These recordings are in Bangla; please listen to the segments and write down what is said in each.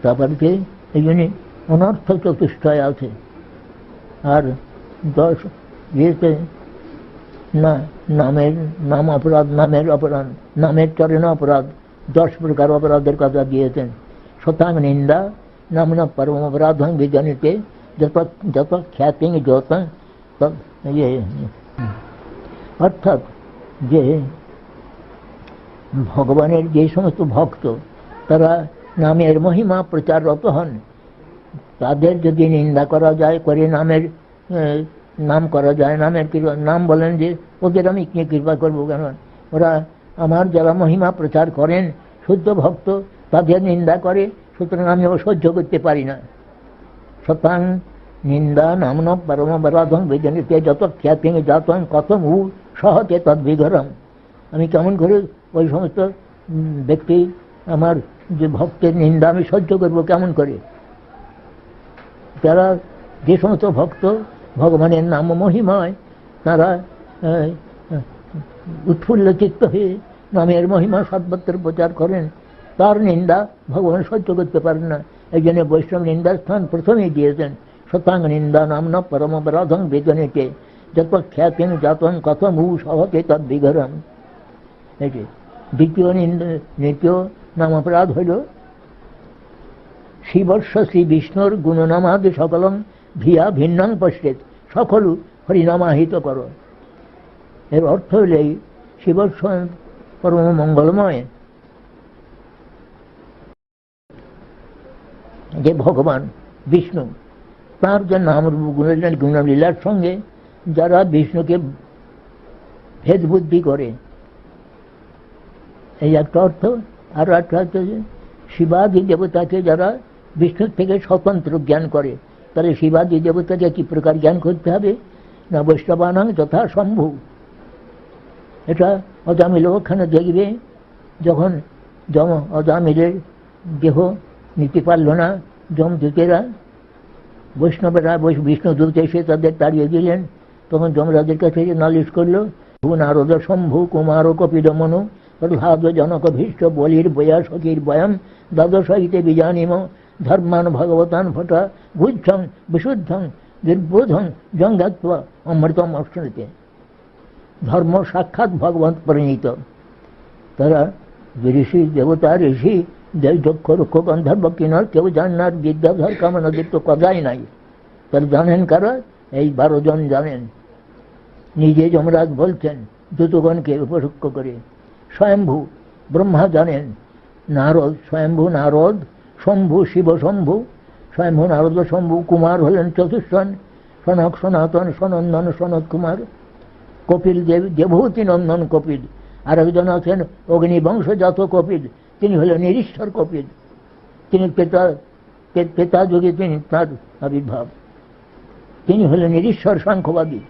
তারপরে এই জন্য অনর্থ চতুষ্টয় আছে। আর 10 ইয়েতে না, নাম অপরাধ, নামের অপরাধ, নামের চরণ অপরাধ, 10 প্রকার অপরাধের কথা দিয়েছেন। শতাং নিন্দা নামন পরম অপরাধ বিজনিতে যত যত খ্যাতি যত, অর্থাৎ যে ভগবানের যে সমস্ত ভক্ত তারা নামের মহিমা প্রচাররত হন, তাদের যদি নিন্দা করা যায়, করে নাম করা যায়, নামের কৃপা, নাম বলেন যে ওদের আমি কি কৃপা করবো কেন, ওরা আমার যারা মহিমা প্রচার করেন শুদ্ধ ভক্ত তাদের নিন্দা করে, সুতরাং আমি সহ্য করতে পারি না। শতাং নিন্দা নামন পরম অপরাধং বিজনিতে যত খ্যাতি জাতং কথম উ সহজে তদ্বিঘরম। আমি কেমন করে ওই সমস্ত ব্যক্তি আমার যে ভক্তের নিন্দা আমি সহ্য করবো কেমন করে? তারা যে সমস্ত ভক্ত ভগবানের নাম মহিমায় তারা উৎফুল্ল চিত্ত হয়ে নামের মহিমা সর্বত্র প্রচার করেন, তার নিন্দা ভগবান সহ্য করতে পারেন না। এই জন্য বৈষ্ণব নিন্দার স্থান প্রথমেই দিয়েছেন। শতাং নিন্দা নামন পরম অপরাধং বিজনিতে যত খ্যাতি জাতং কথম উ সহজে তদ্বিঘরম। এটি দ্বিতীয় নাম অপরাধ হইল শিবর্ষ শ্রী বিষ্ণুর গুণনামাদি সকলং ভিয়া ভিন্নং পশ্চেত, সকল হরিনামাহিত করো। এর অর্থ হইলে শিবর্ষ পরম মঙ্গলময় যে ভগবান বিষ্ণু, তাঁর যে নাম গুণলীলার সঙ্গে যারা বিষ্ণুকে ভেদ বুদ্ধি করে, এই একটা অর্থ। আর একটা হচ্ছে যে শিবাদি দেবতাকে যারা বিষ্ণুর থেকে স্বতন্ত্র জ্ঞান করে, তাহলে শিবাদি দেবতাকে কি প্রকার জ্ঞান করতে হবে না, বৈষ্ণবানাং যথা শম্ভু। এটা অজামিল ওখানে দেখবে, যখন অজামিলের দেহ নিতে পারল না যমদূতেরা, বৈষ্ণবেরা বিষ্ণুদূত এসে তাদের তাড়িয়ে দিলেন, তখন যমরাজের কাছে নালিশ করলো, নারদ শম্ভু কুমার কপিডমনু প্রহ্লাদ জনক ভীষ্ট বলির বয়া সখীর বয়ম দ্বাদশ হইতে বিজানিম ধর্মান ভগবতান ভটা বুদ্ধং বিশুদ্ধং দুর্বোধং জঙ্গাত্ব অমৃতম অষ্টনীতে। ধর্ম সাক্ষাৎ ভগবন্ত পরিণীত। তারা ঋষি দেবতা, ঋষি দক্ষ রক্ষ গন্ধর্ব কিনার কেউ জানার বিদ্যাধর কামনাদের তো কথাই নাই। তারা জানেন কারা? এই 12 জন জানেন। নিজে যমরাজ বলছেন দূতগণকে উপলক্ষ করে। স্বয়ম্ভু ব্রহ্মা জানেন, নারদ স্বয়ম্ভু নারদ, শম্ভু শিব শম্ভু, স্বয়ম্ভু নারদ শম্ভু। কুমার হলেন চতুষ্ষণ, সনক সনাতন সনন্দন সনত কুমার, কপিল দেবভূতি নন্দন কপিল। আর একজন আছেন অগ্নিবংশজাত কপিল, তিনি হলেন নিরীশ্বর কপিল। তিনি পেতা যুগে তিনি তাঁর আবির্ভাব, তিনি হলেন নিরীশ্বর সাংখ্যবাদী।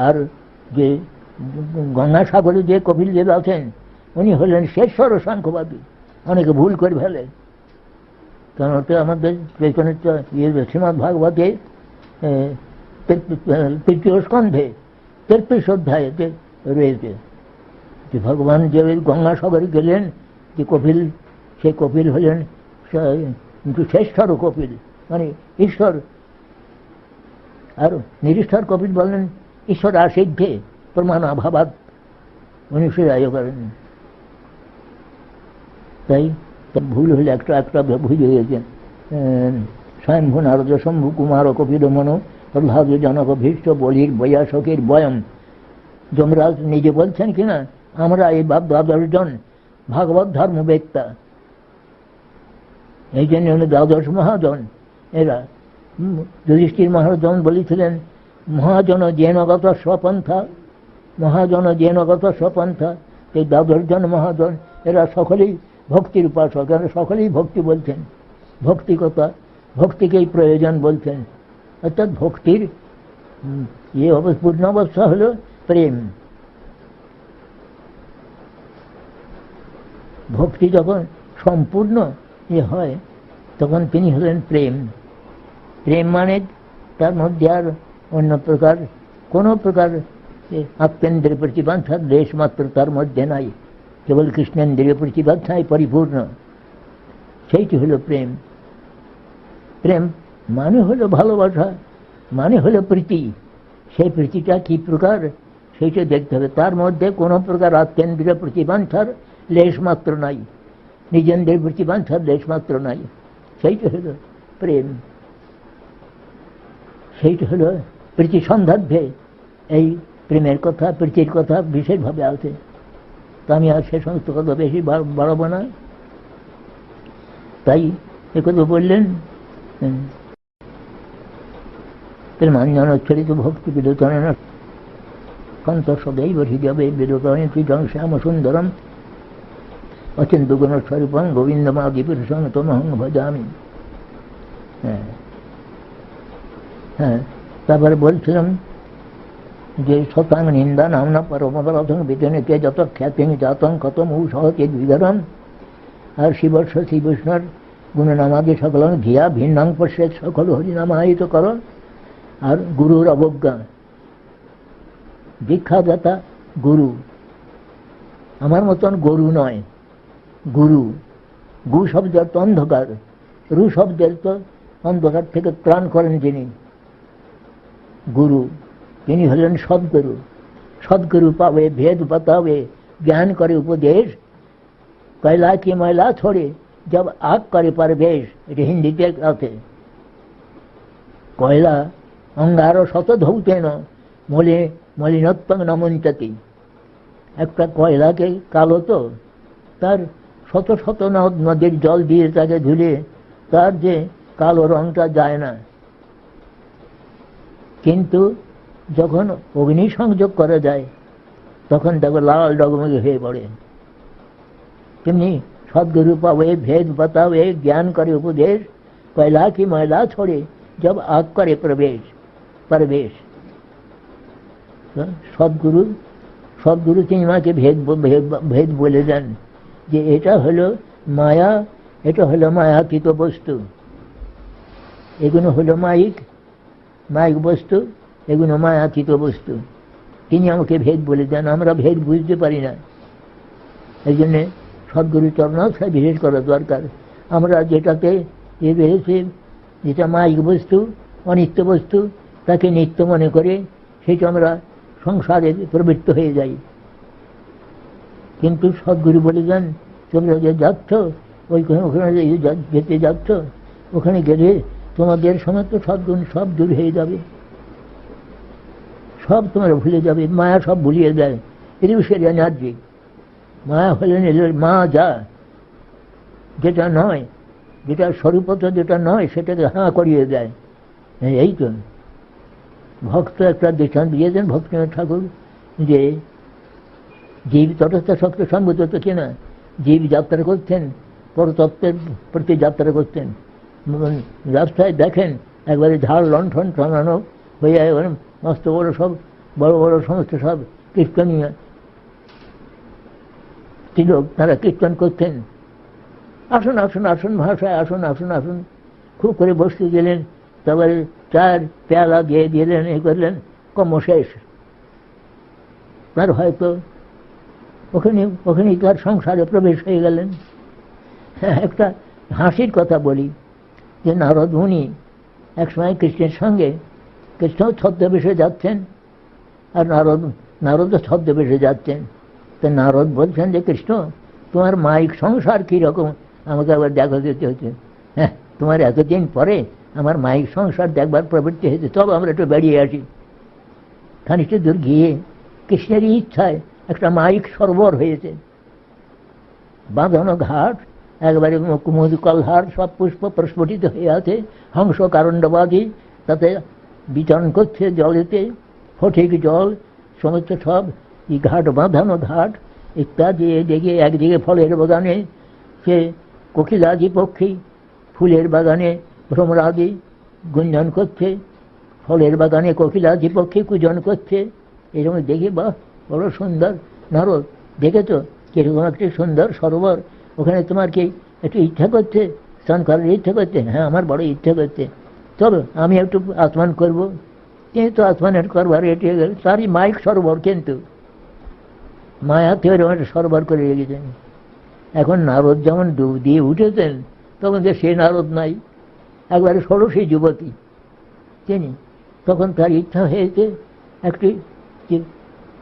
আর যে গঙ্গাসাগরে যে কপিল দেব আছেন উনি হলেন শেষর সাংখ্যবাদী। অনেকে ভুল করে ফেলে, কারণ ওটা আমাদের পেছনে শ্রীমদ্ ভাগবতে তৃতীয় স্কন্ধে 33 অধ্যায়েতে রয়েছে যে ভগবান যে গঙ্গাসাগরে গেলেন, যে কপিল, সে কপিল হলেন শ্রেষ্ঠর কপিল, মানে ঈশ্বর। আর নিরীশ্বর কপিল বললেন ঈশ্বর আসিদ্ধে প্রমাণ অভাবাত, উনি সে আয় করেন। তাই ভুল হলে একটা ভুল হয়েছেন। স্বয়ম্ভু নারদ শম্ভু কুমার কপিল মনো প্রহ্লাদ জনক ভীষ্ট বলির বয়া সখীর বয়ম। যমরাজ নিজে বলছেন কিনা আমরা এই 12 জন ভাগবত ধর্মবেত্তা, এই জন্য 12 মহাজন। এরা যুধিষ্ঠির মহাজন বলেছিলেন মহাজন জেনগত স্বপন্থা, মহাজন জেনগত স্বপন্থা। এই 12 জন মহাজন এরা সকলেই ভক্তির উপাসক, এরা সকলেই ভক্তি বলছেন, ভক্তিকতা, ভক্তিকেই প্রয়োজন বলছেন। অর্থাৎ ভক্তির পূর্ণ অবস্থা হল প্রেম। ভক্তি যখন সম্পূর্ণ হয় তখন তিনি হলেন প্রেম। প্রেম মানে তার মধ্যে আর অন্য প্রকার কোনো প্রকার আত্মেন্দ্রিয় প্রতিবাঞ্ছা দেশ মাত্র তার মধ্যে নাই, কেবল কৃষ্ণেন্দ্রিয় প্রতিবাঞ্ছায় পরিপূর্ণ। সেইটি হল প্রেম। প্রেম মানে হলো ভালোবাসা, মানে হলো প্রীতি। সেই প্রীতিটা কি প্রকার সেইটা দেখতে হবে। তার মধ্যে কোনো প্রকার আত্মেন্দ্রিয় প্রতিবাঞ্ছার লেশ মাত্র নাই, নিজেদের প্রতিবাঞ্ছার লেশ মাত্র নাই। সেইটা হলো প্রেম, সেইটা হলো প্রীতি সন্ধার্থে এই প্রেমের কথা, প্রীতির কথা বিশেষভাবে আছে। তো আমি আর সে সমস্ত কথা বেশি বাড়াবো না। তাই একথা বললেন, প্রেমাঞ্জনোচ্ছরিত ভক্তি বিলোচনেন কান্ত সদৈব হৃদয়ে বিলোচনে ত্রিজং শ্যাম সুন্দরম অচিন্ত গুণস্বরূপং গোবিন্দমাদি পুরুষং তমহং ভজামি। হ্যাঁ, তারপরে বলছিলাম যে শতাং নিন্দা নামনা পরমপরাধং বিধনেতে যত খ্যাতিং জাতং কতম সহতে বিধরম। আর শিবর্ষ শ্রী বিষ্ণুর গুণনামাদি সকলং ধিয়া ভিন্নাং পশ্যেত সকল হরিনামায়িত কর। আর গুরুর অবজ্ঞা, দীক্ষাদাতা গুরু, আমার মতন গরু নয়, গুরু। গু শব্দের তো অন্ধকার, রু শব্দের তো অন্ধকার থেকে ত্রাণ করেন যিনি, গুরু। তিনি হলেন সদ্গুরু। সদ্গুরু পাবে, ভেদ বাতাবে, জ্ঞান করে উপদেশ। কয়লা কি ময়লা ছোড়ে জব আগ করে পরবেশ, এটা হিন্দিতে আছে। কয়লা অঙ্গার শত ধৌতেন মলে মলিনত্বং নমঞ্চতি। একটা কয়লাকে কালো তো তার শত শত নদীর জল দিয়ে তাকে ধুলে তার যে কালো রংটা যায় না, কিন্তু যখন অগ্নি সংযোগ করা যায় তখন দেখো লাল ডগমগে হয়ে পড়ে। তেমনি সদ্গুরু পাবে, ভেদ বাতাবে, জ্ঞান করে উপদেশ। কয়লা কি ময়লা ছোড়ে জব আগ করে প্রবেশ পরবেশ। সদ্গুরু, সদ্গুরু তিনি মাকে ভেদ বলে দেন যে এটা হলো মায়া, এটা হলো মায়াতীত বস্তু, এগুলো হলো মায়িক বস্তু, এগুলো মায়াতীত বস্তু। তিনি আমাকে ভেদ বলে দেন, আমরা ভেদ বুঝতে পারি না। এই জন্যে সদ্গুরু চরণাশ্রয় বিশেষ করা দরকার। আমরা যেটাতে রয়েছে, যেটা মায়িক বস্তু, অনিত্য বস্তু, তাকে নিত্য মনে করে সেটা আমরা সংসারে প্রবৃত্ত হয়ে যাই। কিন্তু সদ্গুরু বলে দেন তোমরা যে যাচ্ছ ওখানে যেতে যাচ্ছ, ওখানে গেলে তোমাদের সমস্ত সদ্গুণ সব দূর হয়ে যাবে, সব তোমরা ভুলে যাবে। মায়া সব ভুলিয়ে দেয়। ঋষের এনার্জি মায়া হলেন মা, যা যেটা নয়, যেটা স্বরূপত যেটা নয় সেটাকে হাঁ করিয়ে দেয়। এই তো ভক্ত একটা দৃষ্টান্ত দিয়েছেন ভক্তিনাথ ঠাকুর, যে জীব তটস্থ শক্ত সম্ভূত তো কিনা, জীব যাত্রা করতেন, পরতত্ত্বের প্রতি যাত্রা করতেন। রাস্তায় দেখেন একবারে ঝাড় লণ্ঠন টানানো হয়ে মস্ত বড় সব বড় বড় সমস্ত সব কীর্তনীয় তিলক, তারা কীর্তন করতেন। আসুন আসুন আসুন ভাষায় আসুন আসুন আসুন, খুব করে বসতে গেলেন, তারপরে চার পেয়ালা দিয়ে দিলেন, এ করলেন, কর্ম শেষ। তার হয়তো ওখানেই তার সংসারে প্রবেশ হয়ে গেলেন। হ্যাঁ, একটা হাসির কথা বলি যে নারদ মুনি একসময় কৃষ্ণের সঙ্গে, কৃষ্ণ ছদ্মবেশে যাচ্ছেন আর নারদও ছদ্মবেশে যাচ্ছেন। তো নারদ বলছেন যে কৃষ্ণ তোমার মায়িক সংসার কীরকম আমাকে আবার দেখা দিতে হচ্ছে। হ্যাঁ, তোমার এতদিন পরে আমার মায়িক সংসার দেখবার প্রবৃত্তি হয়েছে, তবে আমরা একটু বেরিয়ে আসি। খানিকটা দূর গিয়ে কৃষ্ণেরই ইচ্ছায় একটা মায়িক সরোবর হয়েছে, বাঁধানো ঘাট, একবারে কুমুদ কলহার সব পুষ্প প্রস্ফুটিত হয়ে আছে, হংস কারণ্ডবাদী তাতে বিচরণ করছে জলেতে, ফটিক জল সমস্ত সব এই ঘাট, বাঁধানো ঘাট ইত্যাদি। এদিকে একদিকে ফলের বাগানে সে কোকিলাদি পক্ষী, ফুলের বাগানে ভ্রমরাদি গুঞ্জন করছে, ফলের বাগানে কোকিলাদি পক্ষী কুজন করছে। এরকম দেখে বাহ বড় সুন্দর। নারদ দেখেছো কিরকম একটি সুন্দর সরোবর, ওখানে তোমার কি একটু ইচ্ছা করছে, স্নান করার ইচ্ছা করছে? হ্যাঁ, আমার বড় ইচ্ছা করছে, তবে আমি একটু আসমান করবো। কিন্তু আসমানের করবার এটি তারই মাইক সরোবর, কিন্তু মায়াতে ওরকম একটা সরোবর করে রেখেছেন। এখন নারদ যেমন ডুব দিয়ে উঠেছেন তখন যে সে নারদ নাই, একবারে ষোড়শী যুবতী তিনি। তখন তার ইচ্ছা হয়েছে একটি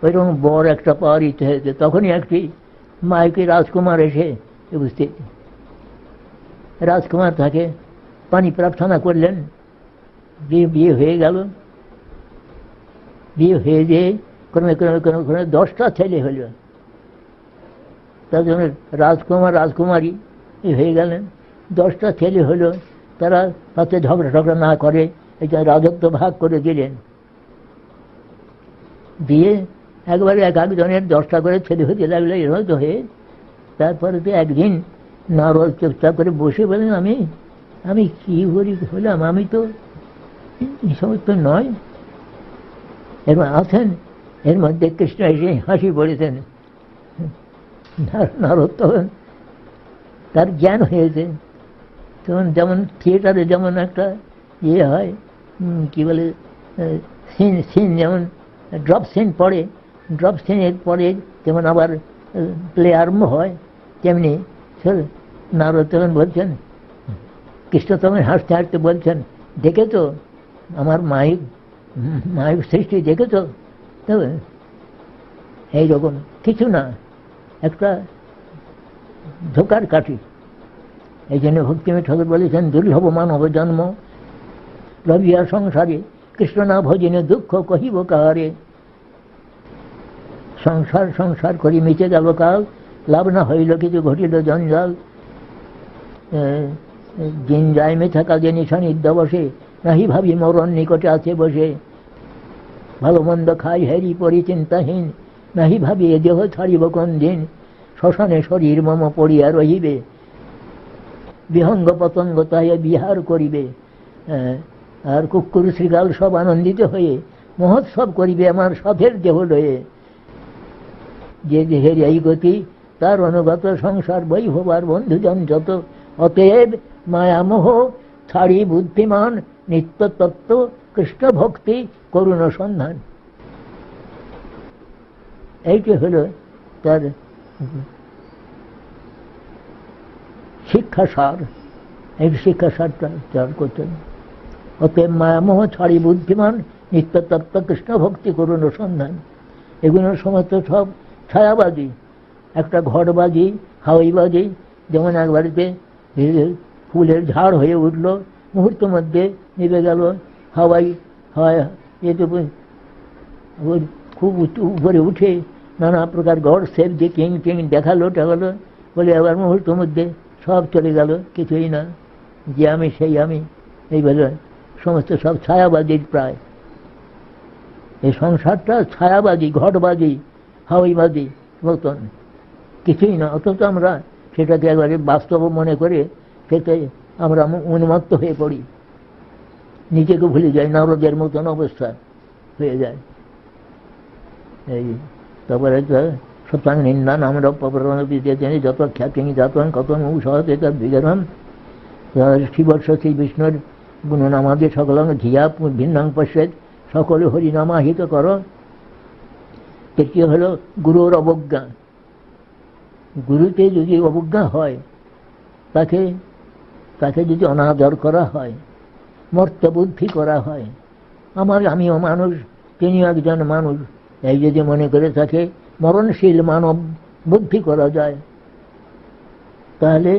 ওইরকম বর একটা পাওয়ার ইচ্ছা হয়েছে। তখনই একটি মাইকে রাজকুমার এসে উপস্থিত। রাজকুমার তাকে পানি প্রার্থনা করলেন, বিয়ে হয়ে গেল। বিয়ে হয়ে যেয়ে ক্রমে ক্রমে ক্রমে ক্রমে 10টা ছেলে হইল। তার জন্য রাজকুমার রাজকুমারী হয়ে গেলেন। 10টা ছেলে হইল। তারা তাতে ঝগড়া ঝগড়া না করে এটা রাজত্ব ভাগ করে দিলেন। দিয়ে একবারে এক একজনের 10টা করে ছেলে হতে লাগলো। এর তো হয়ে তারপরে তো একদিন নারদ চুপচাপ করে বসে বলেন, আমি কি করি হলাম, আমি তো এই সমস্ত নয়। এর আছেন, এর মধ্যে কৃষ্ণ এসে হাসি পড়েছেন। নারদ তখন তার জ্ঞান হয়েছে। তখন যেমন থিয়েটারে যেমন একটা ইয়ে হয়, কি বলে, সিন যেমন ড্রপ সিন পড়ে, ড্রপ সিনের পরে যেমন আবার প্লে আরম্ভ হয়, তেমনি নারদ তখন বলছেন, কৃষ্ণ তখন হাসতে হাসতে বলছেন, দেখেছো আমার মায়িক সৃষ্টি দেখেছো? তবে এইরকম কিছু না, একটা ধোকার কাঠি। এই জন্য ভক্তিমী ঠাকুর বলেছেন, দুর্লভ মানব জন্ম রবিয়া সংসারে, কৃষ্ণ না ভজনে দুঃখ কহিব কাহারে। সংসার সংসার করি মিটে গেল কাল, লাভ না হইল কিছু ঘটিল জঞ্জাল। দিন যায় মেথা কাজে নিশানিদ্য বসে, নাহি ভাবি মরণ নিকটে আছে বসে। ভালো মন্দ খাই হেরি পরি চিন্তাহীন, নাহি ভাবি এ দেহ ছাড়িব কোন দিন। শ্মশানে শরীর মম পড়িয়া রহিবে, বিহঙ্গ পতঙ্গ তাই বিহার করিবে। আর কুকুর শ্রীকাল সব আনন্দিত হয়ে মহোৎসব করিবে আমার সাধের দেহ লয়ে। যে দেহের এই গতি তার অনুগত সংসার বৈভবার বন্ধুজন যত। অতএব মায়ামোহ ছাড়ি বুদ্ধিমান, নিত্য তত্ত্ব কৃষ্ণ ভক্তি করুণ সন্ধান। এইটি হল তার শিক্ষাসার। এই শিক্ষাসারটা চার করতেন। অতএব মায়ামোহ ছাড়ি বুদ্ধিমান, নিত্য তত্ত্ব কৃষ্ণ ভক্তি করুণ সন্ধান। এগুলোর সমস্ত সব ছায়াবাজি, একটা ঘটবাজি, হাওয়াইবাজি। যেমন এক বাড়িতে ফুলের ঝাড় হয়ে উঠল, মুহূর্তের মধ্যে নিভে গেল। হাওয়াই এতে খুব উপরে উঠে নানা প্রকার গড় সেব যে কিং কিং দেখালো টেখালো, বলে আবার মুহূর্তের মধ্যে সব চলে গেল, কিছুই না। যে আমি সেই আমি, এই বলে সমস্ত সব ছায়াবাজির প্রায়। এই সংসারটা ছায়াবাজি, ঘটবাজি, হাওয়াইবাজি মতন, কিছুই না। অথচ আমরা সেটাকে একবারে বাস্তব মনে করে সেটা আমরা উন্মত্ত হয়ে পড়ি, নিজেকে ভুলে যাই, নারদের মতন অবস্থা হয়ে যায়। এই তারপরে সত্যাং নিন্দা আমরা জানি যত খ্যাতি যাতন কত সহজ এটা বিগরম শিবর্ষ শ্রী বিষ্ণুর গুণনামাদি সকল ধিয়া ভিন্নাং পশ্যেদ, সকলে হরিনামাহিত করো। তৃতীয় হল গুরুর অবজ্ঞা। গুরুতে যদি অবজ্ঞা হয়, তাকে যদি অনাদর করা হয়, মর্তবুদ্ধি করা হয়, আমিও মানুষ, তিনিও একজন মানুষ, এই যদি মনে করে তাকে মরণশীল মানব বুদ্ধি করা যায়, তাহলে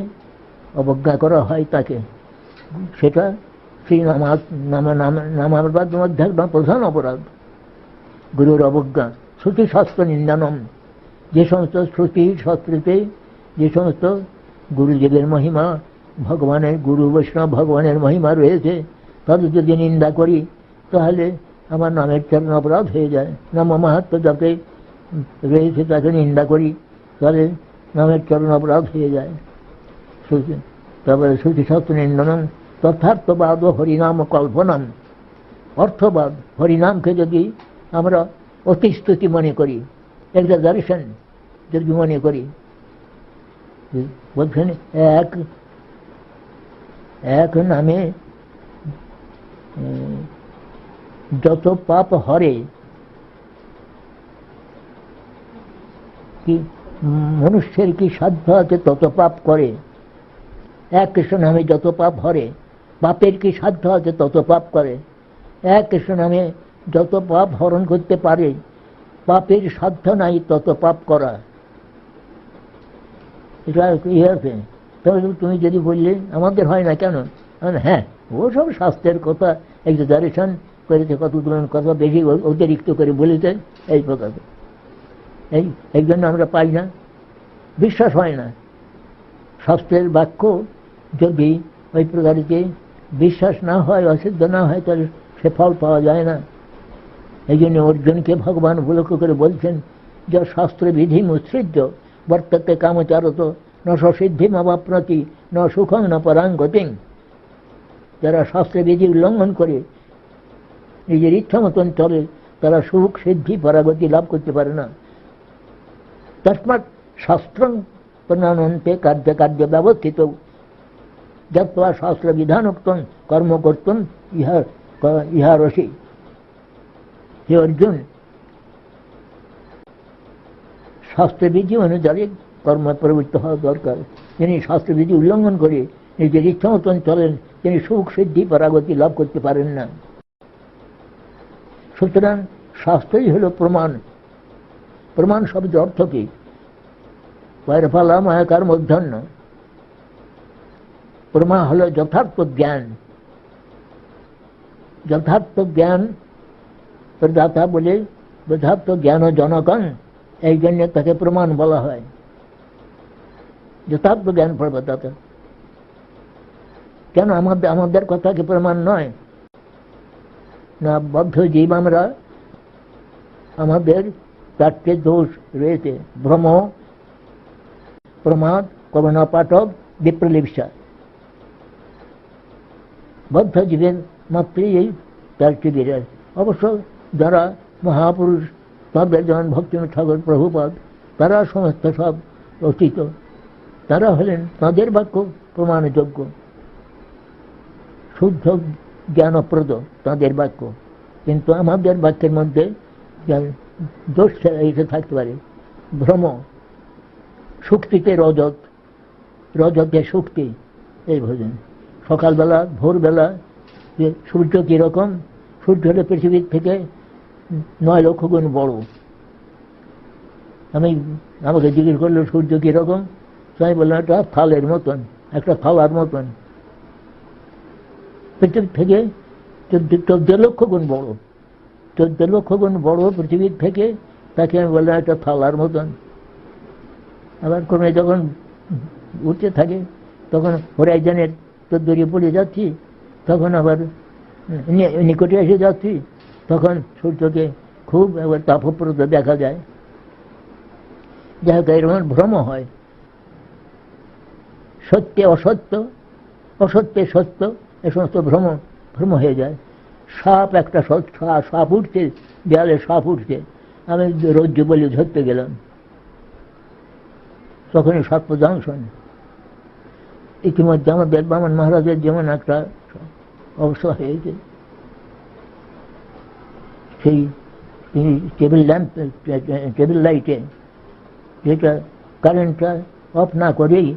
অবজ্ঞা করা হয় তাকে। সেটা সেই নামাবাদ মধ্যে একদম প্রধান অপরাধ, গুরুর অবজ্ঞা। শ্রুতি শাস্ত্র নিন্দানম, যে সমস্ত শ্রুতি শাস্ত্রতে যে সমস্ত গুরুদেবের মহিমা, ভগবানের গুরু বৈষ্ণব ভগবানের মহিমা রয়েছে, তাদের যদি নিন্দা করি তাহলে আমার নামের চরণ অপরাধ হয়ে যায়। নাম মাহাত্ম্য যাতে রয়েছে তাকে নিন্দা করি তাহলে নামের চরণ অপরাধ হয়ে যায়। তারপরে শ্রুতিশাস্ত্র নিন্দনম তথার্থবাদ ও হরিনাম কল্পনাম। অর্থবাদ, হরিনামকে যদি আমরা অতিস্তুতি মনে করি, এক্সাজারেশন যদি মনে করি, বলছেন এক নামে যত পাপ হরে, কি মনুষ্যের কি সাধ্য আছে তত পাপ করে। এক কৃষ্ণ নামে যত পাপ হরে, পাপের কি সাধ্য আছে তত পাপ করে। এক কৃষ্ণ নামে যত পাপ হরণ করতে পারে, পাপের সাধ্য নাই তত পাপ করা। এটা কি আছে? তবে তুমি যদি বললে আমাদের হয় না কেন, হ্যাঁ ওসব শাস্ত্রের কথা এক্সাজারেশন করেছে, কত কথা বেশি অতিরিক্ত করে বলেছে, এই প্রকার। এই জন্য আমরা পাই না, বিশ্বাস হয় না। শাস্ত্রের বাক্য যদি ওই প্রকারকে বিশ্বাস না হয়, অসিদ্ধ না হয়, তাহলে সে ফল পাওয়া যায় না। এই জন্য অর্জুনকে ভগবান উপলক্ষ করে বলছেন যে শাস্ত্র বিধি মুৎসৃজ্য বর্ততে কামচারত ন সিদ্ধিম অবাপ্নতি ন সুখং ন পরাঙ্গতিং। যারা শাস্ত্রের বিধি উল্লঙ্ঘন করে নিজের ইচ্ছা মতন চলে, তারা সুখ সিদ্ধি পরাগতি লাভ করতে পারে না। তস্মাৎ শাস্ত্রং প্রণয়ন্তে কার্য কার্য ব্যবস্থিত যত্বা শাস্ত্র বিধানোক্তং কর্ম কর্তুম ইহারসি। হে অর্জুন, শাস্ত্রবিধি অনুযায়ী কর্ম প্রবৃত্ত হওয়া দরকার। যিনি শাস্ত্রবিধি উল্লঙ্ঘন করে নিজের ইচ্ছা মতন চলেন, তিনি সুখ সিদ্ধি পরাগতি লাভ করতে পারেন না। সুতরাং শাস্ত্রই হল প্রমাণ। প্রমাণ শব্দের অর্থ কি? পয়রফলা মায়াকার মধ্যাহ্ন। প্রমা হল যথার্থ জ্ঞান। যথার্থ জ্ঞান প্রদাতা বলে, যথার্থ জ্ঞান জনকন, এই জন্য তাকে প্রমাণ বলা হয়। যথার্থ জ্ঞান প্রদাতা। কেন আমাদের কথা কি প্রমাণ নয়? না, বদ্ধ জীব আমরা, আমাদের চারটে দোষ রয়েছে: ভ্রম, প্রমাদ, করুণা পাঠক, বিপ্রলিপ্সা। বদ্ধ জীবের মাত্রই এই চারটি বিরাজ। অবশ্য যারা মহাপুরুষ, তাদের যেমন ভক্তিনাথ ঠাকুর, প্রভুপাদ, তারা সমস্ত সব অতীত, তারা হলেন, তাদের বাক্য প্রমাণযোগ্য, শুদ্ধ জ্ঞানপ্রদ তাদের বাক্য। কিন্তু আমাদের বাক্যের মধ্যে দোষ এসে থাকতে পারে। ভ্রম, শক্তিতে রজত, রজতে শক্তি, এই ভোজন। সকালবেলা ভোরবেলা যে সূর্য কীরকম, সূর্য হলে পৃথিবীর থেকে 9 লক্ষ গুণ বড়। আমাকে জিজ্ঞেস করলো সূর্য কীরকম, তাই বললাম একটা থালের মতন, একটা থালার মতন। পৃথিবীর থেকে 14 লক্ষ গুণ বড়। 14 লক্ষ গুণ বড় পৃথিবীর থেকে, তাকে আমি বললাম একটা থালার মতন। আবার ক্রমে যখন উঠতে থাকে, তখন হরাইজনের দূরে পড়ে যাচ্ছি, তখন আবার নিকটে এসে যাচ্ছি, তখন সূর্যকে খুব একবার তাপপ্রদ দেখা যায়। যাই হোক, এরকম ভ্রম হয়। সত্যে অসত্য, অসত্যে সত্য, এ সমস্ত ভ্রম হয়ে যায়। সাপ, একটা সাপ উঠছে, দেয়ালে সাপ উঠছে, আমি রজ্জু বলে ধরতে গেলাম, তখনই সর্প দংশন। ইতিমধ্যে আমাদের বামন মহারাজের যেমন একটা অবস্থা হয়েছে, সেই টেবিল লাইটে যেটা কারেন্টটা অফ না করেই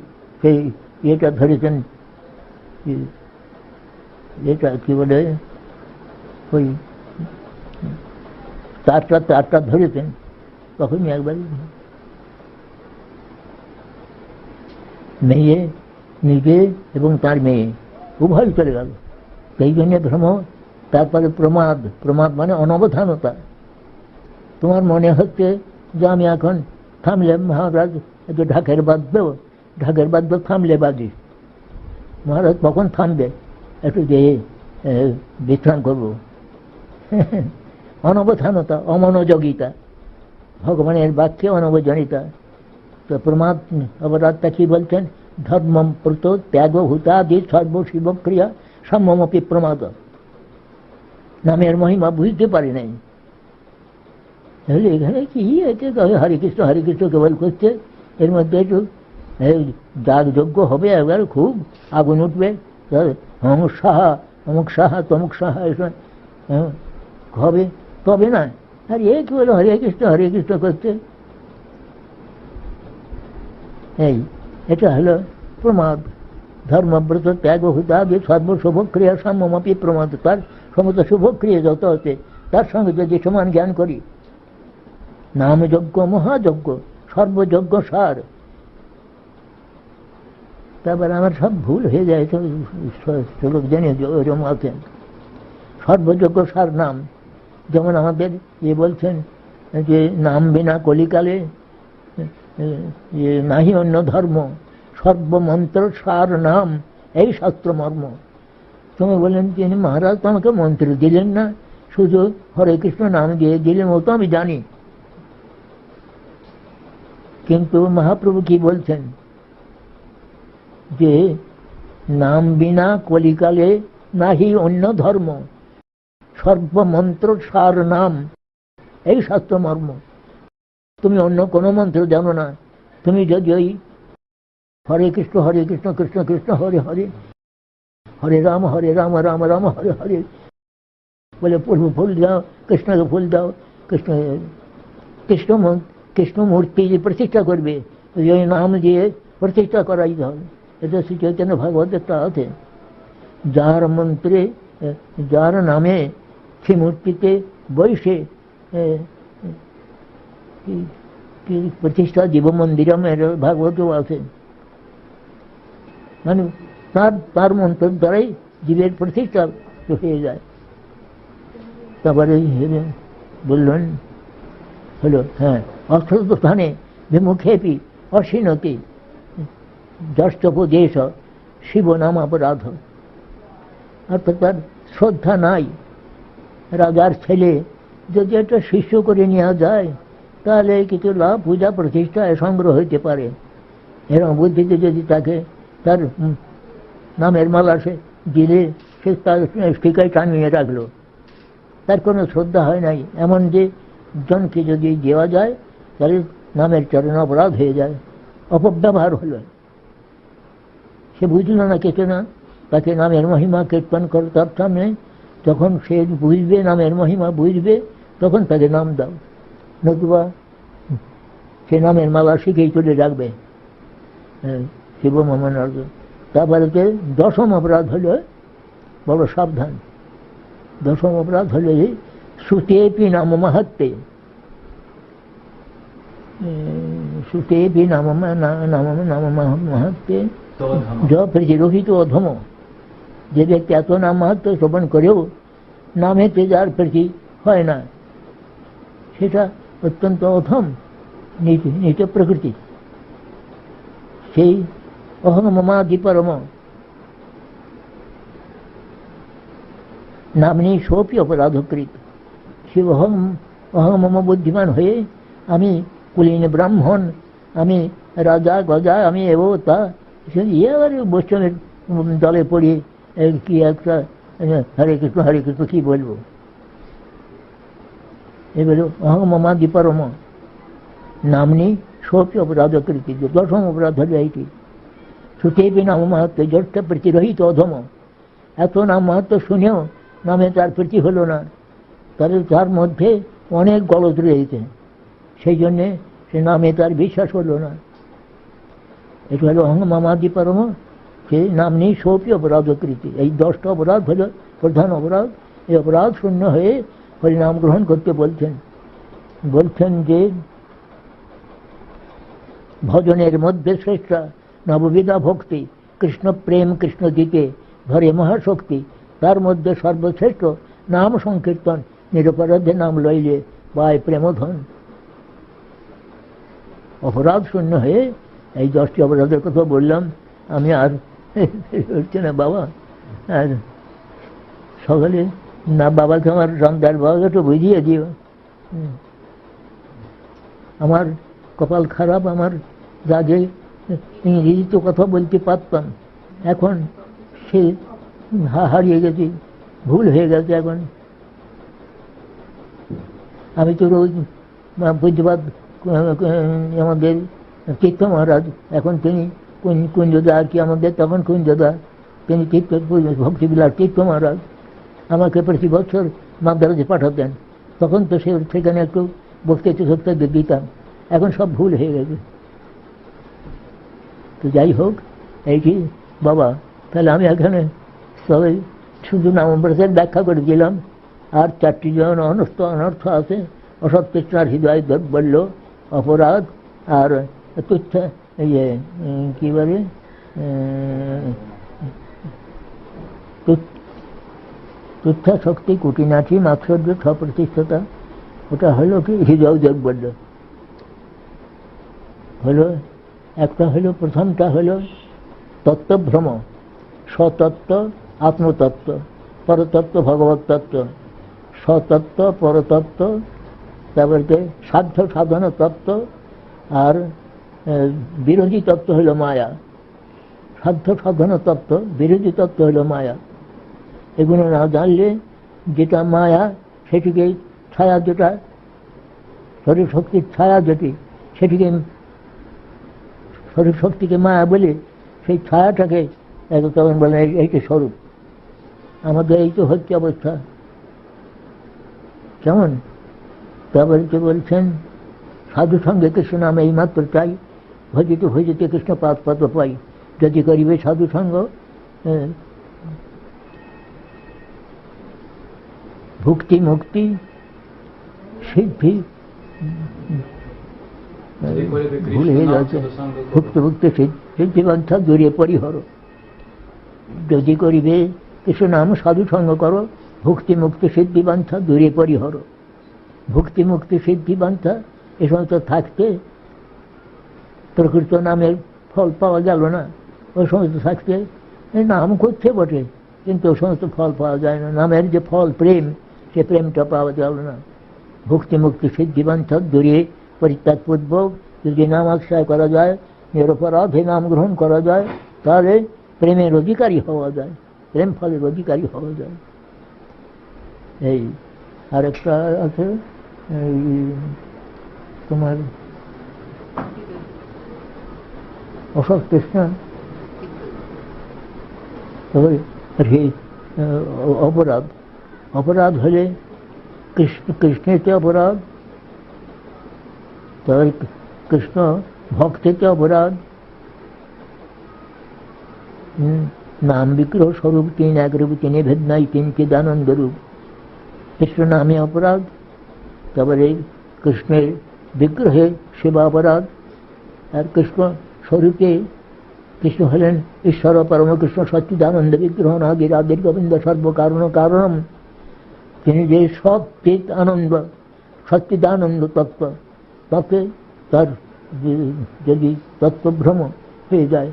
সেই ইয়েটা ধরেছেন, এটা কি বলে, ওই তারটা ধরেছেন, তখনই একবার মেয়ে, নিজে এবং তার মেয়ে উভয় চলে গেল। সেই জন্য ভ্রম। তারপরে প্রমাদ। প্রমাদ মানে অনবধানতা। তোমার মনে হচ্ছে যে আমি এখন থামলে, মহারাজ একটু ঢাকের বাদ্য থামলে বাজি, মহারাজ কখন থামবে, একটু যে বিশ্রাম করবো। অনবধানতা, অমনোযোগিতা, ভগবানের বাক্যে অনবজনিতা। তো প্রমাদ অবরাধটা কি বলছেন? ধর্মম প্রত ত্যাগ হুতাদি সর্বশিবক্রিয়া সম্যমপি প্রমাদ। নামের মহিমা বুঝতে পারি নাই। তাহলে এখানে কি আছে? হরে কৃষ্ণ হরে কৃষ্ণ কেবল করছে, এর মধ্যে একটু যাগযজ্ঞ হবে, একবার খুব আগুন উঠবে, অমুক সাহা অমুক সাহা তমুক সাহা এসব হবে, তবে না। আর এ কি বলে হরে কৃষ্ণ করছে? এটা হলো প্রমাদ। ধর্মব্রত ত্যাগ হতে হবে, সর্বশুভক্রিয়া সাম্যমাপি প্রমাদ, তার সমস্ত শুভক্রিয়া যত আছে তার সঙ্গে যদি সমান জ্ঞান করি। নামযজ্ঞ মহাযজ্ঞ, সর্বযজ্ঞ সার। তারপরে আমার সব ভুল হয়ে যায়, তো শ্লোক জানি ওরকম আছেন। সর্বযজ্ঞ সার নাম, যেমন আমাদের বলছেন যে নাম বিনা কলিকালে নাহি অন্য ধর্ম, সর্বমন্ত্র সার নাম, এই শাস্ত্র মর্ম। তুমি বললেন তিনি মহারাজ তো আমাকে মন্ত্র দিলেন না, শুধু হরে কৃষ্ণ নাম দিয়ে দিলেন, ও তো আমি জানি। কিন্তু মহাপ্রভু কি বলছেন যে নাম বিনা কলিকালে নাহি অন্য ধর্ম, সর্বমন্ত্র সার নাম, এই শাস্ত্র মর্ম। তুমি অন্য কোনো মন্ত্র জানো না, তুমি যদি ওই হরে কৃষ্ণ কৃষ্ণ কৃষ্ণ হরে হরে, হরে রাম রাম রাম হরে হরে বলে প্রভু ফুল দাও, কৃষ্ণকে ফুল দাও, কৃষ্ণ মূর্তি যে প্রতিষ্ঠা করবে ওই নাম দিয়ে প্রতিষ্ঠা করাই হবে। এটা শ্রী চৈতন্য ভাগবত আছে। যার মন্ত্রে যার নামে সে মূর্তিতে বৈশে প্রতিষ্ঠা জীব মন্দিরম, এর ভাগবতও আছে। মানে তার মন্ত্রের দ্বারাই জীবের প্রতিষ্ঠা হয়ে যায়। তারপরে বললেন হলো, হ্যাঁ, অশ্রদ্ধস্থানে বিমুখেপি অসীনতি যষ্টপদেশ শিব নাম অপরাধ। অর্থাৎ তার শ্রদ্ধা নাই। রাজার ছেলে যদি একটা শিষ্য করে নেওয়া যায় তাহলে কিছু লাভ, পূজা প্রতিষ্ঠা সংগ্রহ হইতে পারে। এরকম বুদ্ধিতে যদি তাকে তার নামের মালা সে দিলে, সে তার টিকায় টানিয়ে রাখলো, তার কোনো শ্রদ্ধা হয় নাই। এমন যে জনকে যদি দেওয়া যায় তাহলে নামের চরণ অপরাধ হয়ে যায়, অপব্যবহার হলো। সে বুঝল না কিছু না, তাকে নামের মহিমা কীর্তন করো তার সামনে, যখন সে বুঝবে নামের মহিমা বুঝবে তখন তাকে নাম দাও, নতুবা সে নামের মালা শিখেই চলে রাখবে। শিব মহান অর্জন। তারপরে দশম অপরাধ হলো, বড় সাবধান, দশম অপরাধ হলো শ্রুতেপি নাম মাহাত্মে, শ্রুতেপি নাম মাহাত্মে প্রতিরোহিত অধম। যে ব্যক্তি এত নাম মাহাত্ম শ্রবণ করেও নামেতে যার প্রতি হয় না, সেটা অত্যন্ত অধম, নিচ প্রকৃতি। সেই অহং মমাদি পরম নামনি সোপি অপরাধকৃত। সে অহং মম বুদ্ধিমান হয়ে আমি কুলীন ব্রাহ্মণ, আমি রাজা গজা, আমি তা এবারে বৈষ্ণবের দলে পড়ি, কি একটা হরে কৃষ্ণ কি বলবো। এবারে অহং মমাদি পরম নামনি সোপি অপরাধকৃতি। দশম অপরাধ হলো এইটি। শ্রুতেপি নাম মাহাত্ম যষ্ট প্রতিরোহিত অধম। এত নাম মাহাত্ম শুনেও নামে তার প্রতি হলো না, তাহলে তার মধ্যে অনেক গলদ রয়েছে, সেই জন্যে সে নামে তার বিশ্বাস হলো না। এটা হলো অহং মামাদি পরম, সে নাম নেই সোপি অপরাধকৃতি। এই 10টা অপরাধ হলো প্রধান অপরাধ। এই অপরাধ শূন্য হয়ে হরিনাম গ্রহণ করতে বলছেন যে ভজনের মধ্যে শ্রেষ্ঠ নববিধা ভক্তি, কৃষ্ণ প্রেম কৃষ্ণ দিতে ধরে মহাশক্তি। তার মধ্যে সর্বশ্রেষ্ঠ নাম সংকীর্তন, নিরপরাধে নাম লইলে পায় প্রেমধন। অপরাধ শূন্য হয়ে এই 10টি অপরাধের কথা বললাম। আমি আর হচ্ছে না বাবা, আর সকালে না বাবাকে আমার সন্ধ্যার বাবাকে একটু বুঝিয়ে দিও। আমার কপাল খারাপ, আমার আগে ইংরেজি তো কথা বলতে পারতাম, এখন সে হারিয়ে গেছি, ভুল হয়ে গেছে। এখন আমি তো রোজ পূজ্যপাদ আমাদের তীর্থ মহারাজ, এখন তিনি কুঞ্জদা আর কি আমাদের, তখন কুঞ্জদা, তিনি ভক্তিবিলাস তীর্থ মহারাজ আমাকে প্রতি বছর মাদ্রাজে পাঠাতেন। তখন তো সেখানে একটু বক্তৃতা দিতাম, এখন সব ভুল হয়ে গেছে। তো যাই হোক, এইটি বাবা তাহলে আমি এখানে সবাই শুধু নামপ্রসাদ ব্যাখ্যা করে দিলাম, আর 4টি যেমন অনর্থ আছে, অসৎ তৃষ্ণার হৃদয় দৌর্বল্য, অপরাধ, আর তুচ্ছ ইয়ে কি বলে তুচ্ছা শক্তি, কুটিনাটি, মাৎসর্য, স্বপ্রতিষ্ঠতা, ওটা হলো কি হৃদয় দৌর্বল্য হলো একটা। হলো প্রথমটা হলো তত্ত্বভ্রম, স্বতত্ত্ব, আত্মতত্ত্ব, পরতত্ত্ব, ভগবত তত্ত্ব, স্বতত্ত্ব, পরতত্ত্ব, তারপরে সাধ্য সাধন তত্ত্ব, আর বিরোধী তত্ত্ব হলো মায়া। সাধ্য সাধন তত্ত্ব, বিরোধী তত্ত্ব হলো মায়া। এগুলো না জানলে যেটা মায়া সেটিকে ছায়া, যেটা শরীর শক্তির ছায়া, যেটি সেটিকে শরীর শক্তিকে মায়া বলে সেই ছায়াটাকে তখন বলে এইটা স্বরূপ। আমাদের এই তো হচ্ছে অবস্থা। কেমন? তারপরে কে বলছেন সাধু সঙ্গে কৃষ্ণ নাম এইমাত্র চাই, ভজিত ভজিতে কৃষ্ণ পাদ পদ পাই, যদি করিবে সাধু সঙ্গ ভুক্তি মুক্তি সিদ্ধি, ভুলে যাচ্ছে, ভুক্ত ভুক্ত সিদ্ধিবাঞ্ছা দূরিয়ে পরিহর। যদি করিবে কৃষ্ণ নাম সাধু সঙ্গ করো, ভুক্তি মুক্তি সিদ্ধিবাঞ্ছা দূরিয়ে পরিহর। ভুক্তি মুক্তি সিদ্ধিবাঞ্ছা এ সমস্ত থাকতে প্রকৃত নামের ফল পাওয়া গেল না। ওই সমস্ত থাকতে নাম করছে বটে, কিন্তু ওই সমস্ত ফল পাওয়া যায় না। নামের যে ফল প্রেম, সে প্রেমটা পাওয়া গেল না। ভুক্তি মুক্তি সিদ্ধিবাঞ্ছা দূরিয়ে পরিত্যাগপূর্বক যদি নাম আশ্রয় করা যায়, নিরপরাধে নাম গ্রহণ করা যায়, তাহলে প্রেমের অধিকারী হওয়া যায়, প্রেম ফলের অধিকারী হওয়া যায়। এই আরেকটা আছে তোমার অসৎ তৃষ্ণা, অপরাধ। অপরাধ হলে কৃষ্ণেতে অপরাধ, তাহলে কৃষ্ণ ভক্তেতে অপরাধ। নাম বিগ্রহ স্বরূপ তিন, এক রূপ তিনে ভেদ নাই, তিন চিদানন্দ রূপ। কৃষ্ণ নামে অপরাধ, তারপরে কৃষ্ণের বিগ্রহে সেবা অপরাধ, আর কৃষ্ণ স্বরূপে কৃষ্ণ হলেন ঈশ্বর পরম কৃষ্ণ সচ্চিদানন্দ বিগ্রহ নাগির আদির গোবিন্দ সর্বকারণ কারণম। তিনি যে সচ্চিদ আনন্দ, সচ্চিদানন্দ তত্ত্ব, তাতে তার যদি তত্ত্বভ্রম হয়ে যায়,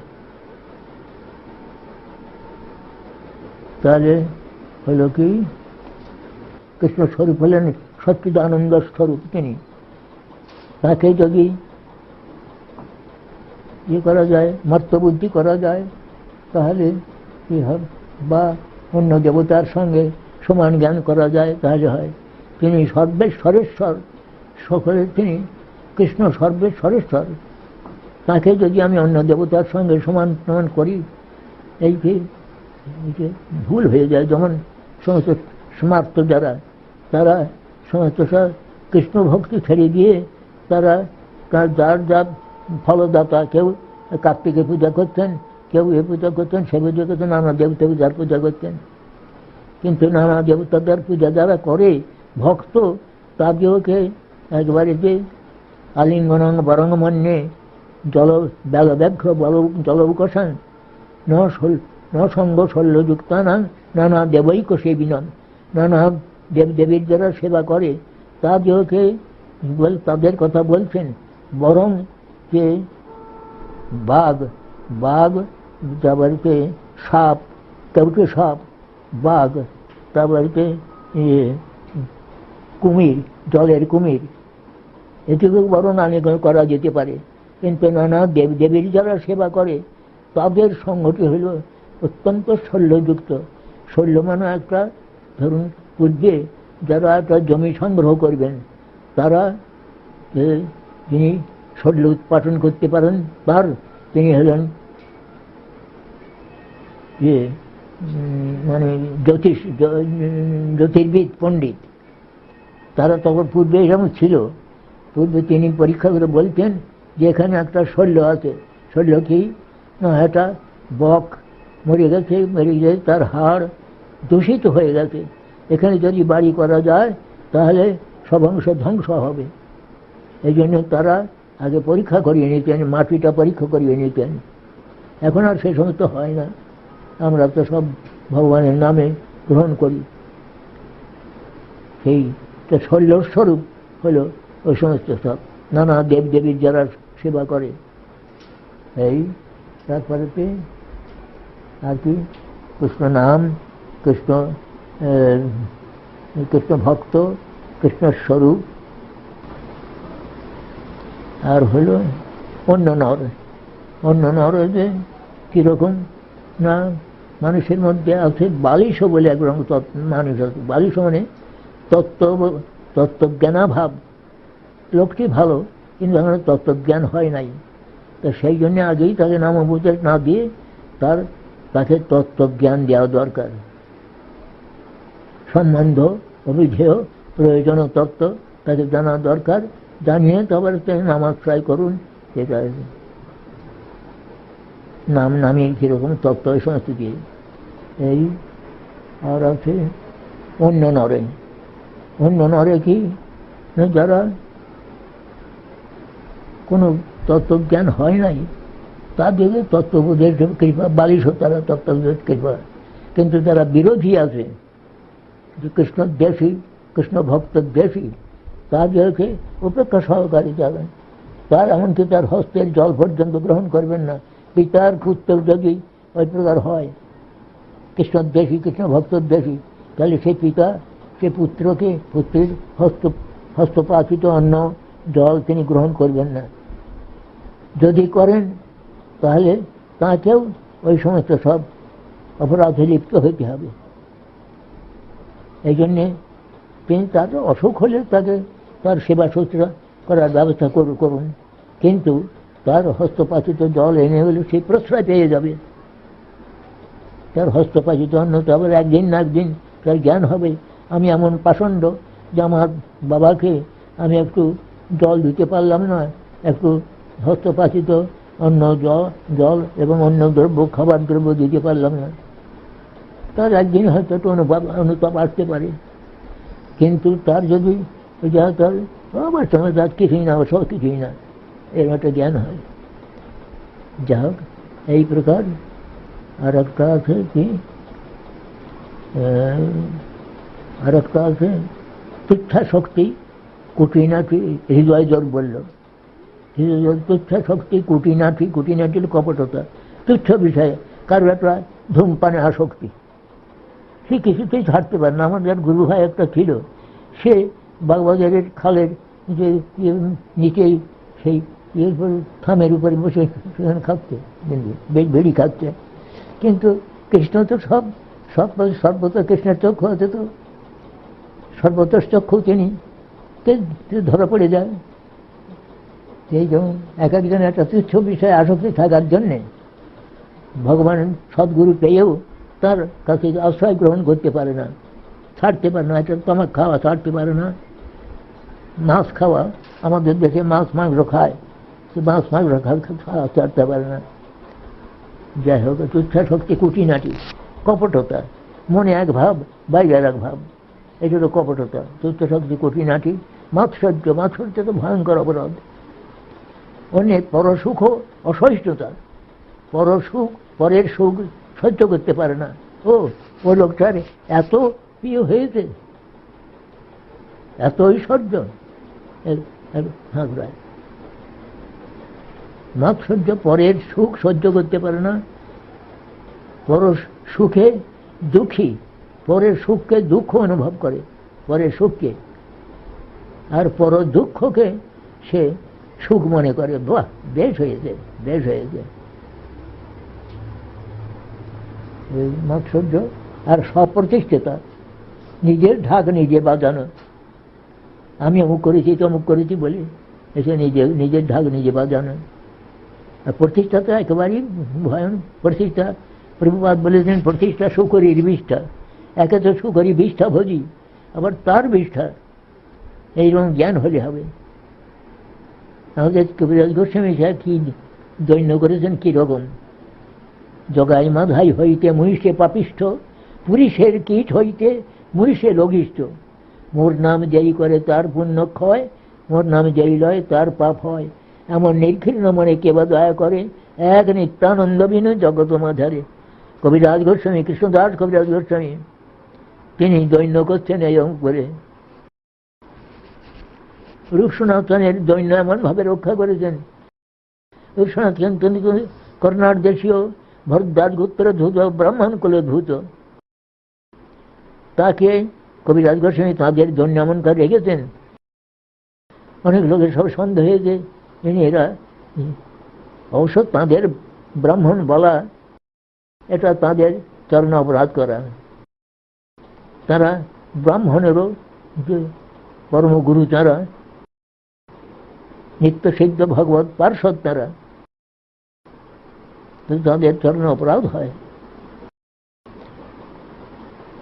তাহলে হলো কি কৃষ্ণ স্বরূপ হলেন সচ্চিদানন্দ স্বরূপ। তিনি তাকে যদি ইয়ে করা যায়, মর্তবুদ্ধি করা যায়, তাহলে কি হবে, বা অন্য দেবতার সঙ্গে সমান জ্ঞান করা যায়, তাহলে হয়। তিনি সর্বেশ্বরেশ্বর, সকলে তিনি কৃষ্ণ সর্বেশ্বরেশ্বর। তাকে যদি আমি অন্য দেবতার সঙ্গে সমান সমান করি, এই যে ভুল হয়ে যায়। যেমন সমস্ত স্মার্ত যারা, তারা সমস্ত কৃষ্ণ ভক্তি ছেড়ে দিয়ে তারা যার যা ফলদাতা, কেউ কার্তিকে পূজা করতেন, কেউ এ পূজা করতেন, সে পূজা করতেন, নানা দেবতা পূজার পূজা করতেন। কিন্তু নানা দেবতাদের পূজা যারা করে ভক্ত, তাদেরকে একবারে যে আলিঙ্গন বরং মন্যে ব্যাঘ্র জলৌকসান ন সঙ্গ শল্যযুক্ত নানা দেবৈক সেবিনম। নানা দেবদেবীর যারা সেবা করে তাদেরকে তাদের কথা বলছেন, বরং যে বাঘ, তারপরে সাপ, কেউটে সাপ, বাঘ, তারপরে কুমির, জলের কুমির, এটুকু বরং আলিঙ্গন করা যেতে পারে। কিন্তু নানা দেবদেবীর যারা সেবা করে তাদের সঙ্গটি হল অত্যন্ত শল্যযুক্ত। শল্য মানে একটা, ধরুন পূর্বে যারা একটা জমি সংগ্রহ করবেন, তারা যিনি শল্য উৎপাদন করতে পারেন, তার তিনি হলেন মানে জ্যোতির্বিদ পণ্ডিত। তারা তখন পূর্বে এরকম ছিল। পূর্বে তিনি পরীক্ষা করে বলতেন যে এখানে একটা শল্য আছে। শল্য কি না, এটা বক মরে গেছে, মরে গেছে, তার হাড় দূষিত হয়ে গেছে। এখানে যদি বাড়ি করা যায় তাহলে সব অংশ ধ্বংস হবে। এই জন্য তারা আগে পরীক্ষা করিয়ে নিতেন, মাটিটা পরীক্ষা করিয়ে নিতেন। এখন আর সে সমস্ত হয় না, আমরা তো সব ভগবানের নামে গ্রহণ করি। সেই শল্যস্বরূপ হলো ওই সমস্ত সব নানা দেবদেবীর যারা সেবা করে। এই তারপরেতে আর কি কৃষ্ণ নাম, কৃষ্ণ কৃষ্ণ ভক্ত, কৃষ্ণস্বরূপ। আর হলো অন্য নর। অন্য নর যে কীরকম না, মানুষের মধ্যে আছে বালিশ বলে একরকম মানুষ আছে। বালিশ মানে তত্ত্বজ্ঞানাভাব। লোকটি ভালো কিন্তু আমার তত্ত্বজ্ঞান হয় নাই, তো সেই জন্য আগেই তাকে নাম উপদেশ না দিয়ে তাকে তত্ত্বজ্ঞান দেওয়া দরকার। সম্বন্ধ, অভিধেয়, প্রয়োজন তত্ত্ব তাকে জানা দরকার। জানিয়ে তারপরে নামাশ্রয় করুন। সেটা নাম নামিয়ে কীরকম তত্ত্ব এই সমস্ত দিয়ে। এই আর আছে অন্য নরে। অন্য নরে কি যারা কোনো তত্ত্বজ্ঞান হয় নাই তাদেরকে তত্ত্ববোধের কৃপা, বালিশ তারা তত্ত্ববোধের কৃপা। কিন্তু যারা বিরোধী আছে, যে কৃষ্ণ দ্বেষী, কৃষ্ণ ভক্ত দ্বেষী, তাদেরকে উপেক্ষা সহকারী যাবেন। তার এমনকি তার হস্তের জল পর্যন্ত গ্রহণ করবেন না। পিতার পুত্র যদি ওই প্রকার হয়, কৃষ্ণ দ্বেষী, কৃষ্ণ ভক্ত দ্বেষী, তাহলে সেই পিতা সে পুত্রকে, পুত্রের হস্তপাচিত অন্ন জল তিনি গ্রহণ করবেন না। যদি করেন তাহলে তাকেও ওই সমস্ত সব অপরাধে লিপ্ত হইতে হবে। এই জন্যে তিনি তার অসুখ হলে তাকে তার সেবা শুশ্রূষা করার ব্যবস্থা করুন, কিন্তু তার হস্তপাচিত জল এনে হলে সে প্রশ্রয় পেয়ে যাবে। তার হস্তপাচিত অন্ন তো আবার একদিন না একদিন তার জ্ঞান হবে। আমি এমন পাষণ্ড যে আমার বাবাকে আমি একটু জল দিতে পারলাম না, একটু হস্তপাচিত অন্ন জল এবং অন্য দ্রব্য, খাবার দ্রব্য দিতে পারলাম না। তার একদিন হয়তো একটু অনুতাপ আসতে পারে, কিন্তু তার যদি তার আমার সঙ্গে তার কিছুই না, সব কিছুই না, এরকম একটা জ্ঞান হয়। যা হোক, এই প্রকার। আর একটা আছে কি, আর একটা আছে তুচ্ছা শক্তি কুটিনাটি হৃদয় জোর বলল। হৃদয় জোর তুচ্ছা শক্তি কুটিনাটি, কুটিনাটির কপটতা, তুচ্ছ বিষয়ে কারো একটা ধূমপানে আসক্তি, সে কিছুতেই ছাড়তে পারে না। আমার যার গুরু ভাই একটা ছিল, সে বাগবাজারের খালের যে নিচেই সেই থামের উপরে বসে সেখানে খাচ্ছে, বেড়ি খাচ্ছে। কিন্তু কৃষ্ণ তো সর্বত কৃষ্ণের চক্ষু আছে, তো সর্বত চক্ষু তিনি ধরা পড়ে যায়। সেই যেমন এক একজন একটা তুচ্ছ বিষয়ে আসক্তি থাকার জন্যে ভগবান সদ্গুরু পেয়েও তার কাছে আশ্রয় গ্রহণ করতে পারে না, ছাড়তে পারে না। একটা তামাক খাওয়া ছাড়তে পারে না, মাছ খাওয়া, আমাদের দেশে মাছ মাংস খায়, সে মাছ মাংস খাওয়া ছাড়তে পারে না। যাই হোক, তুচ্ছা শক্তি কুটিনাটি, কপটতা, মনে এক ভাব বাইরের এক ভাব, এটা তো কপটতা। তুচ্ছ শক্তি কুটিনাটি, মাৎসর্য, মাৎসর্য তো ভয়ঙ্কর অপরাধ। অনেক পরসুখ অসহিষ্ণুতা, পরসুখ, পরের সুখ সহ্য করতে পারে না। ও লোকটার এত প্রিয় হয়েছে, এত ঐশ্বর্য, হাঁকড়ায়। মাৎসর্য, পরের সুখ সহ্য করতে পারে না, পর সুখে দুঃখী, পরের সুখকে দুঃখ অনুভব করে, পরের সুখকে, আর পর দুঃখকে সে সুখ মনে করে। বাহ, বেশ হয়েছে, বেশ হয়েছে। মাৎসর্য আর স্বপ্রতিষ্ঠিতা, নিজের ঢাক নিজে বাজানো। আমি অমুক করেছি, তমুক করেছি বলি এসে নিজের ঢাক নিজে বাজানো। আর প্রতিষ্ঠা তো একেবারেই ভয়ান। প্রতিষ্ঠা, প্রভুপাদ বলেছেন, প্রতিষ্ঠা সুকরির বিষ্ঠা। একে তো সুকরি বিষ্ঠা ভোজি, আবার তার বিষ্ঠা। এইরকম জ্ঞান হলে হবে। আমাদের কবিরাজ গোস্বামী সাহেব কি দৈন্য করেছেন, কীরকম জগাই মাধাই হইতে মহিষে পাপিষ্ঠ, পুরুষের কীট হইতে মহিষে লঘিষ্ঠ। মোর নাম যেই করে তার পুণ্য ক্ষয়, মোর নাম যেই লয় তার পাপ হয়। এমন নির্ঘৃণ মনে কেবা দয়া করে, এক নিত্যানন্দ বিনু জগৎ মাঝারে। কবিরাজ গোস্বামী, কৃষ্ণদাস কবিরাজ গোস্বামী, তিনি দৈন্য করছেন এরকম করে। রূপ সনাতনের দৈন্য এমনভাবে রক্ষা করেছেন। রূপ সনাতন তিনি কর্ণার দেশীয় ভরদ্বাজ গোত্র ধূত, ব্রাহ্মণ কুলে ধূত। তাকে কবিরাজ গোস্বামী তাঁদের দৈন্য এমন করে রেখেছেন। অনেক লোকের সব সন্দেহ হয়েছে এরা অবশ্য তাঁদের ব্রাহ্মণ বলা এটা তাঁদের চরণ অপরাধ করা। তারা ব্রাহ্মণেরও যে পরমগুরু, তারা নিত্য সিদ্ধ ভগবত পার্ষদ, তারা তাদের চরণ অপরাধ হয়।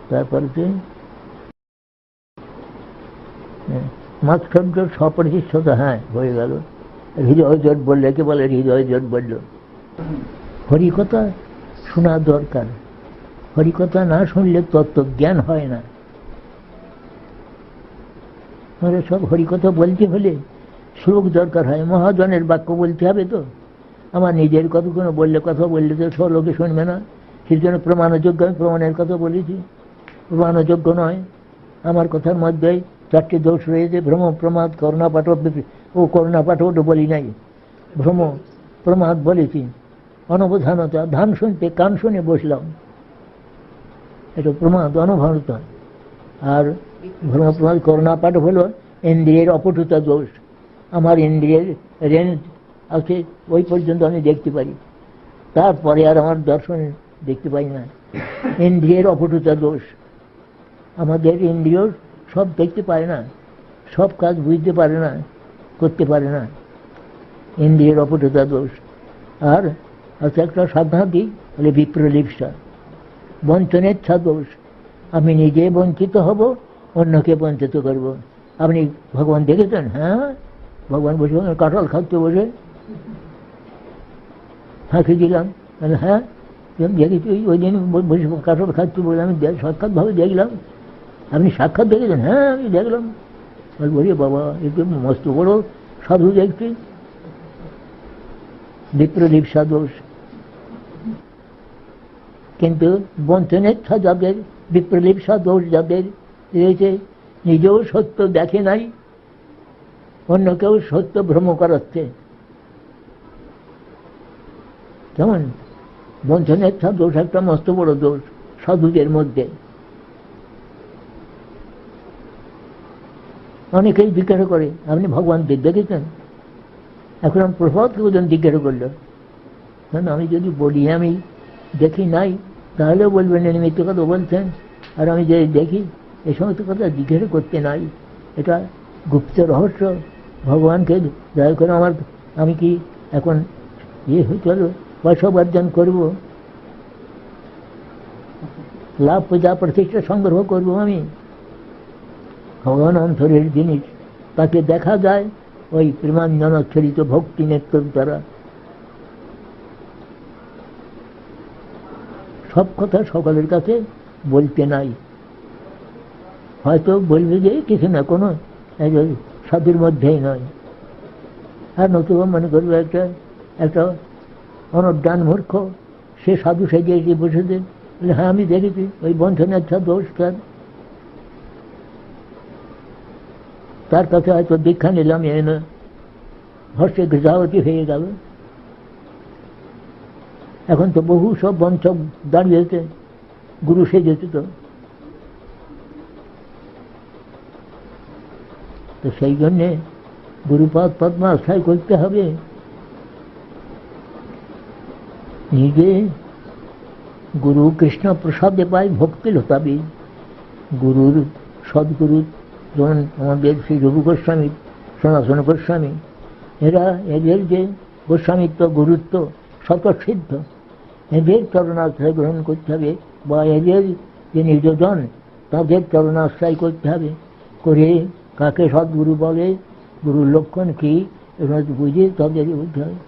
তারপরে মাৎসর্য স্বপ্রতিষ্ঠতা, হ্যাঁ হয়ে গেল। হৃদয় জোট বললে, কে বলে হৃদয় জোট বলল। হরিকথা শোনা দরকার, হরিকথা না শুনলে তত্ত্বজ্ঞান হয় না। আমরা সব হরিকথা বলতে হলে শ্লোক দরকার হয়, মহাজনের বাক্য বলতে হবে। তো আমার নিজের কথা কোনো কথা বললে তো সব লোকে শুনবে না। সেই জন্য প্রমাণযোগ্য, আমি প্রমাণের কথা বলেছি। প্রমাণযোগ্য নয়, আমার কথার মধ্যে 4টে দোষ রয়েছে: ভ্রম, প্রমাদ, করুণাপাঠ। ও করুণাপাঠ ওটা বলি নাই, ভ্রম প্রমাদ বলেছি। অনবধানতা, ধান শুনতে কান শুনে বসলাম, এটা প্রমাদ, অনবধানতা। আর ভ্রম, প্রমাদ, করুণাপাঠ হলো ইন্দ্রিয়ের অপটুতা দোষ। আমার ইন্দ্রিয়ের রেঞ্জ আছে, ওই পর্যন্ত আমি দেখতে পারি, তারপরে আর আমার দর্শন দেখতে পাই না। ইন্দ্রিয়ের অপটুতা দোষ। আমাদের ইন্দ্রিয় সব দেখতে পারে না, সব কাজ বুঝতে পারে না, করতে পারে না। ইন্দ্রিয়ের অপটুতা দোষ। আর আছে একটা সাধারণই বলে বিপ্রলিপ্সা, বঞ্চনেচ্ছা দোষ। আমি নিজে বঞ্চিত হব, অন্যকে বঞ্চিত করব। আপনি ভগবান দেখেছেন? হ্যাঁ, ভগবান বসে কাঁঠাল খাচ্ছে, বসে ফাঁকি দিলাম। হ্যাঁ দেখেছি, ওই দিন বসে কাঁঠাল খাচ্ছি বলে আমি সাক্ষাৎভাবে দেখলাম। আপনি সাক্ষাৎ দেখেছেন? হ্যাঁ আমি দেখলাম। বলি বাবা, একটু মস্ত বড় সাধু দেখছি। বিপ্রলিপ্সা দোষ। কিন্তু বঞ্চনেচ্ছা যাদের, বিপ্রলিপ্সা দোষ যাদের রয়েছে, নিজেও সত্য দেখে নাই, অন্যকেও সত্য ভ্রম করাচ্ছে। কেমন? বঞ্চনেচ্ছা দোষ একটা মস্ত বড় দোষ সাধুদের মধ্যে। অনেকেই জিজ্ঞাসা করে, আপনি ভগবান দেখেছেন? এখন আমি প্রভাতকে পর্যন্ত জিজ্ঞাসা করলো। কারণ আমি যদি বলি আমি দেখি নাই, তাহলেও বলবেন নিমিত্ত কথা বলছেন। আর আমি যে দেখি, এই সমস্ত কথা জিজ্ঞাসা করতে নাই, এটা গুপ্ত রহস্য। ভগবানকে দয়া করে আমি কি এখন হইতে হলো পয়সা উপার্জন করবো, লাভ পূজা প্রতিষ্ঠা সংগ্রহ করবো? আমি ভগবান অন্তরের জিনিস, তাকে দেখা যায় ওই প্রেমাঞ্জনচ্ছরিত ভক্তি নেত্র দ্বারা। সব কথা সকলের কাছে বলতে নাই, হয়তো বলবে যে কিছু না, কোনো সাধুর মধ্যেই নয়। আর নতুবা মনে করবে একটা অনজ্ঞান মূর্খ, সে সাধু সেজে এসে বসেছে, বলে হ্যাঁ আমি দেখেছি, ওই বঞ্চনেচ্ছা দোষ তার কাছে হয়তো দীক্ষা নিলাম, এনে হর্ষে গৃহাবতী হয়ে গেল। এখন তো বহু সব বঞ্চক দাঁড়িয়েছে, গুরু সেজেছে। তো সেই জন্যে গুরুপাদ পদ্ম আশ্রয় করতে হবে। নিজে গুরু কৃষ্ণ প্রসাদে পায় ভক্তি লতাবি। গুরুর, সদ্গুরু যেমন আমাদের শ্রী রঘু গোস্বামী, সনাতন গোস্বামী, এদের যে গোস্বামিত্ব, গুরুত্ব সকল সিদ্ধ। এদের চরণাশ্রয় গ্রহণ করতে হবে, বা এদের যে নির্যোজন, তাদের চরণাশ্রয় করতে হবে। করে কাকে সদ্গুরু বলে, গুরুর লক্ষণ কি, এগুলো বুঝে তাদের বুঝতে হবে।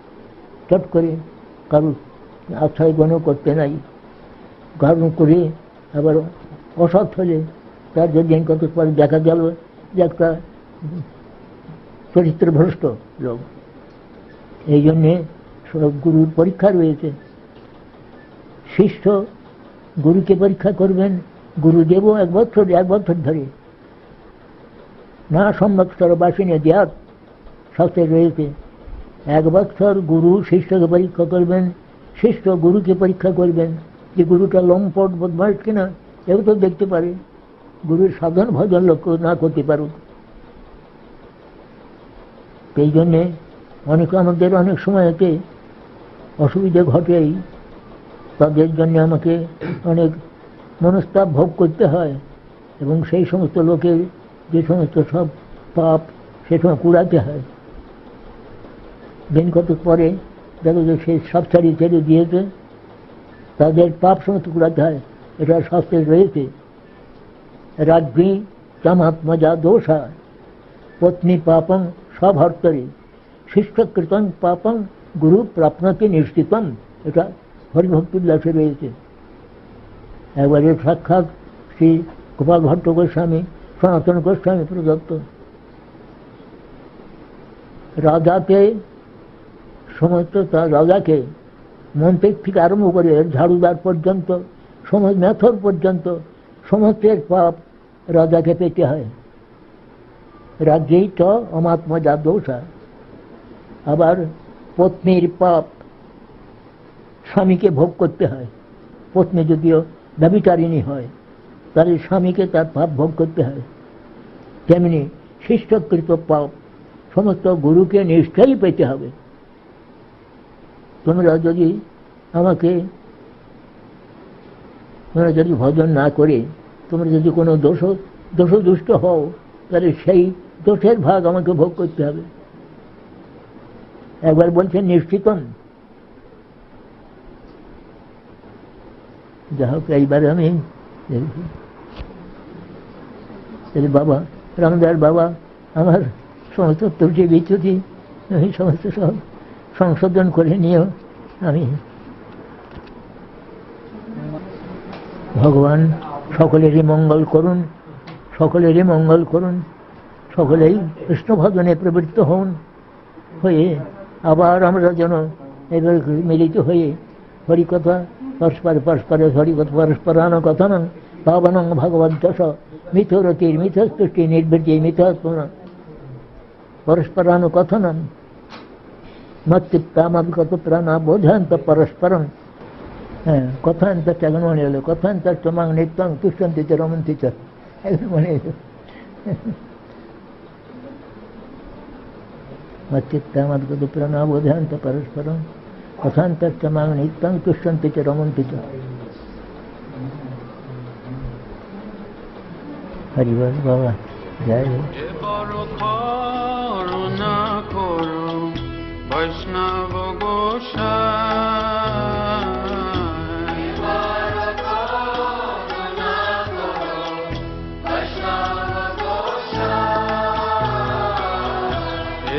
চট করে কারুর আশ্রয় গ্রহণ করতে নাই, গ্রহণ করে আবার অসৎ হলে তার যদি কত পরে দেখা গেল যে একটা চরিত্রভ্রষ্ট লোক। এই জন্যে সব গুরুর পরীক্ষা রয়েছে। শিষ্য গুরুকে পরীক্ষা করবেন, গুরুদেবও এক বছর ধরে না সম্যক বাসিনী দেয়াত শাস্ত্রে রয়েছে। 1 বছর গুরু শিষ্যকে পরীক্ষা করবেন, শিষ্য গুরুকে পরীক্ষা করবেন যে গুরুটা লম্পট বদমাশ কিনা, এও তো দেখতে পারে, গুরুর সাধন ভজন লক্ষ্য না করতে পারুক। এই জন্যে আমাদের অনেক সময়তে অসুবিধা ঘটেই, তাদের জন্য আমাকে অনেক মনস্তাপ ভোগ করতে হয়, এবং সেই সমস্ত লোকের যে সমস্ত সব পাপ সে সময় কুড়াতে হয়। দিন কত পরে দেখো যে সে সব ছেড়ে দিয়েছে, তাদের পাপ সমস্ত কুড়াতে হয়। এটা শাস্ত্রে রয়েছে। রাজ্ঞী চামাত্মজা দোষা পত্নী পাপং সভর্তরে শিষ্যকৃতং পাপং গুরু প্রাপ্নতি নিশ্চিতম। এটা হরিভক্তুল্লাসে রয়েছে। একবারে সাক্ষাৎ শ্রী গোপাল ভট্ট গোস্বামী, সনাতন গোস্বামী প্রদত্ত। রাজাকে সমস্ত রাজাকে মন্ত্রী থেকে আরম্ভ করে ঝাড়ুদার পর্যন্ত, সমস্ত মেথর পর্যন্ত সমস্তের পাপ রাজাকে পেতে হয়। রাজ্যেই চ অমাত্মজা দোষা। আবার পত্নীর পাপ স্বামীকে ভোগ করতে হয়। পত্নী যদিও ব্যভিচারিণী হয়, তাহলে স্বামীকে তার পাপ ভোগ করতে হয়। তেমনি শিষ্যকৃত পাপ সমস্ত গুরুকে নিষ্ঠাই পেতে হবে। তোমরা যদি ভজন না করে তোমরা যদি কোনো দোষদুষ্ট হও, তাহলে সেই দোষের ভাগ আমাকে ভোগ করতে হবে। একবার বলছেন নিশ্চিতম। যা হোক, এইবারে আমি বাবা রামদাস বাবা আমার সমস্ত ত্রুটি বিচ্যুতি আমি সমস্ত সব সংশোধন করে নিয়েও আমি ভগবান সকলেরই মঙ্গল করুন, সকলেরই মঙ্গল করুন, সকলেই কৃষ্ণ ভজনে প্রবৃত্ত হন, হয়ে আবার আমরা যেন এবার মিলিত হয়ে হরিকথা পরস্পরে হরিকথা পরস্পরান কথনং পাবনং ভগবদ্ যশ মিথরতির মিথস্তুষ্টি নির্বৃতি মিথস্পনা পরস্পরানুকথনম মৎচিত্তামবিগত প্রাণা বোধান্ত পরস্পরম। হ্যাঁ, কথান্ত এখন মনে হলো, কথান্ত তোমাং নিত্যং তুষ্যন্তি চ রমন্তি চ, এখন মনে হলো। মৎচিত্তামবিগত প্রাণা বোধান্ত পরস্পরম কথান্ত তোমাং নিত্যং তুষ্যন্তি চ রমন্তি চ। হরি বল বাবা, জয় হোক। বৈষ্ণব গোসাই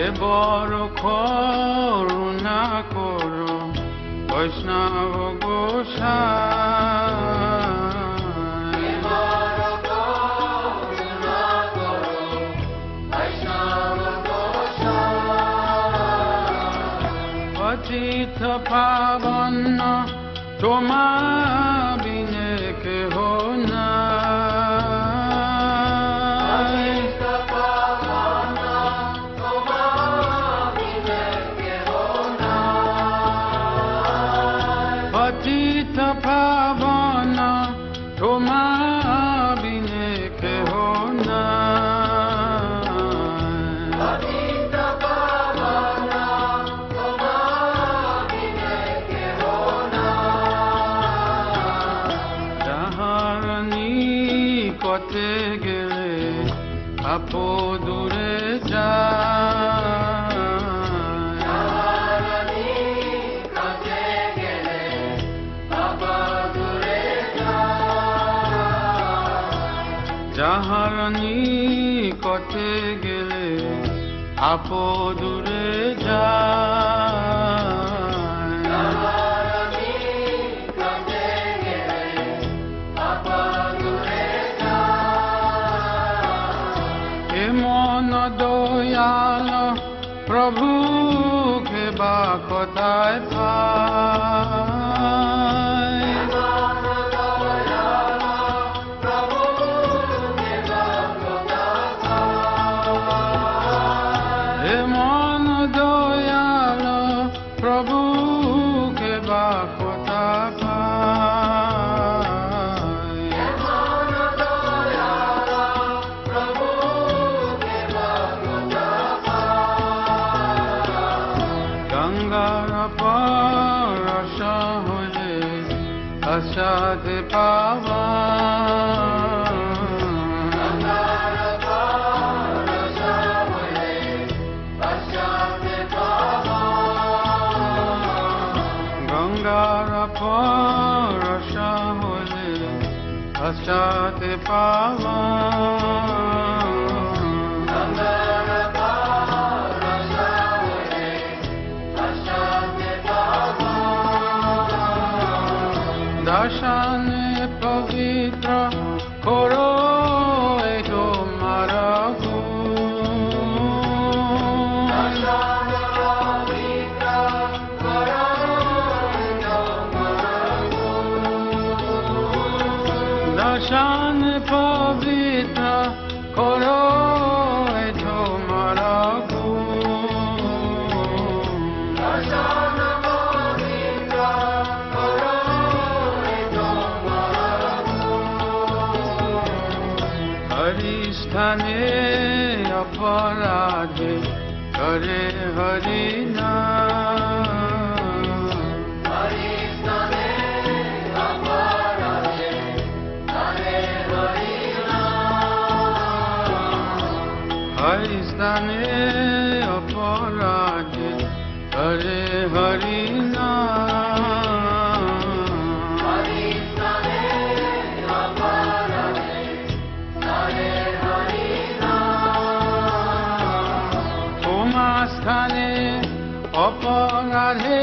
এবার করুণা করো বৈষ্ণব গোসাই পতিত পাবন তোমা বিনে কেহ নাই, পতিত পাবন তোমা বিনে কেহ নাই। পথে গেলে আপো দূরে যায়, যাহার নিকটে গেলে আপো দূরে যায়, প্রভুকে বা কোথায় পাই? এমন দয়াল প্রভুকে বা কোথায় পাই? গঙ্গার পরশ হলে আসাতে পাওয়া, গঙ্গার পরশ হলে আসাতে পাওয়া, দর্শনে পবিত্র করো এ তোমার দর্শন পবিত্র করো এ তোমার হরিস্থানে অপরাধে করে হরি হরিস্থানে অপরাধে করে হরি স্থানে অপরাধে